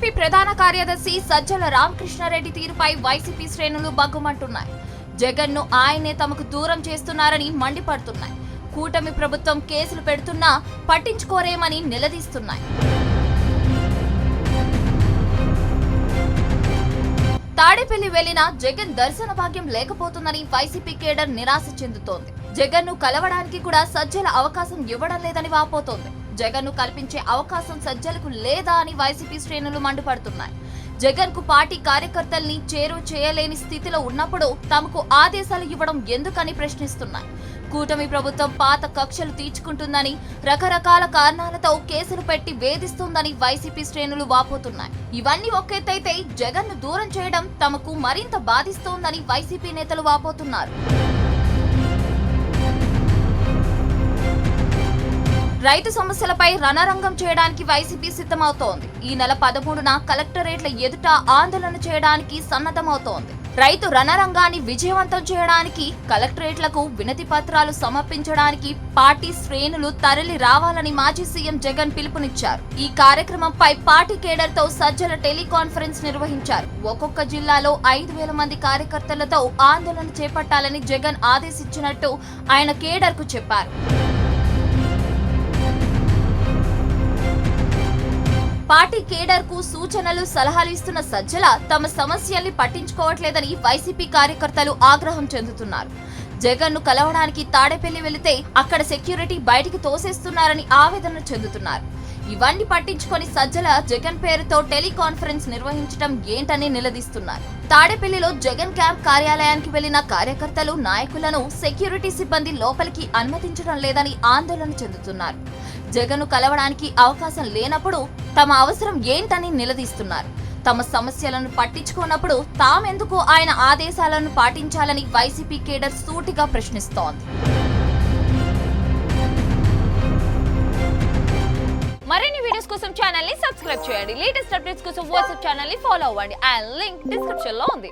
TDP ప్రధాన కార్యదర్శి సజ్జల రామకృష్ణారెడ్డి తీరుపై వైసీపీ శ్రేణులు బగ్గుమంటున్నాయి. జగన్ ను ఆయనే తమకు దూరం చేస్తున్నారని మండిపడుతున్నాయి. కూటమి ప్రభుత్వం కేసులు పెడుతున్నా పట్టించుకోరేమని నిలదీస్తున్నాయి. తాడేపల్లి వెళ్లిన జగన్ దర్శన భాగ్యం లేకపోతుందని వైసీపీ కేడర్ నిరాశ చెందుతోంది. జగన్ ను కలవడానికి కూడా సజ్జల అవకాశం ఇవ్వడం లేదని వాపోతోంది. జగన్ ను కల్పించే అవకాశం సజ్జలకు లేదా అని వైసీపీ శ్రేణులు మండిపడుతున్నాయి. జగన్ కు పార్టీ కార్యకర్తల్ని చేరువ చేయలేని స్థితిలో ఉన్నప్పుడు తమకు ఆదేశాలు ఇవ్వడం ఎందుకని ప్రశ్నిస్తున్నాయి. కూటమి ప్రభుత్వం పాత కక్షలు తీర్చుకుంటుందని, రకరకాల కారణాలతో కేసులు పెట్టి వేధిస్తుందని వైసీపీ శ్రేణులు వాపోతున్నాయి. ఇవన్నీ ఒకెత్తైతే జగన్ ను దూరం చేయడం తమకు మరింత బాధిస్తోందని వైసీపీ నేతలు వాపోతున్నారు. రైతు సమస్యలపై రణరంగం చేయడానికి వైసీపీ సిద్ధమవుతోంది. ఈ నెల 13న కలెక్టరేట్ల ఎదుట ఆందోళన చేయడానికి సన్నద్ధమవుతోంది. రైతు రణరంగాన్ని విజయవంతం చేయడానికి కలెక్టరేట్లకు వినతి పత్రాలు సమర్పించడానికి పార్టీ శ్రేణులు తరలి రావాలని మాజీ సీఎం జగన్ పిలుపునిచ్చారు. ఈ కార్యక్రమంపై పార్టీ కేడర్ తో సజ్జల టెలికాన్ఫరెన్స్ నిర్వహించారు. ఒక్కొక్క జిల్లాలో 5,000 మంది కార్యకర్తలతో ఆందోళన చేపట్టాలని జగన్ ఆదేశించినట్టు ఆయన కేడర్ కు చెప్పారు. పార్టీ కేడర్ కు సూచనలు, సలహాలు ఇస్తున్న సజ్జల తమ సమస్యల్ని పట్టించుకోవట్లేదని వైసీపీ కార్యకర్తలు ఆగ్రహం చెందుతున్నారు. జగన్ ను కలవడానికి తాడేపల్లి వెళితే అక్కడ సెక్యూరిటీ బయటికి తోసేస్తున్నారని ఆవేదన చెందుతున్నారు. ఇవన్నీ పట్టించుకొని సజ్జల జగన్ పేరుతో టెలికాన్ఫరెన్స్ నిర్వహించడం ఏంటని నిలదీస్తున్నారు. తాడేపల్లిలో జగన్ క్యాంప్ కార్యాలయానికి వెళ్లిన కార్యకర్తలు, నాయకులను సెక్యూరిటీ సిబ్బంది లోపలికి అనుమతించడం లేదని ఆందోళన చెందుతున్నారు. జగన్ ను కలవడానికి అవకాశం లేనప్పుడు తమ అవసరం ఏంటని నిలదీస్తున్నారు. తమ సమస్యలను పట్టించుకున్నప్పుడు తామెందుకు ఆయన ఆదేశాలను పాటించాలని వైసీపీ కేడర్ సూటిగా ప్రశ్నిస్తోంది. మరిన్ని వీడియోస్ కోసం ఛానల్ ని సబ్స్క్రైబ్ చేయండి. లేటెస్ట్ అప్డేట్స్ కోసం వాట్సాప్ ఛానల్ ని ఫాలో అవ్వండి. అండ్ లింక్ డిస్క్రిప్షన్ లో ఉంది.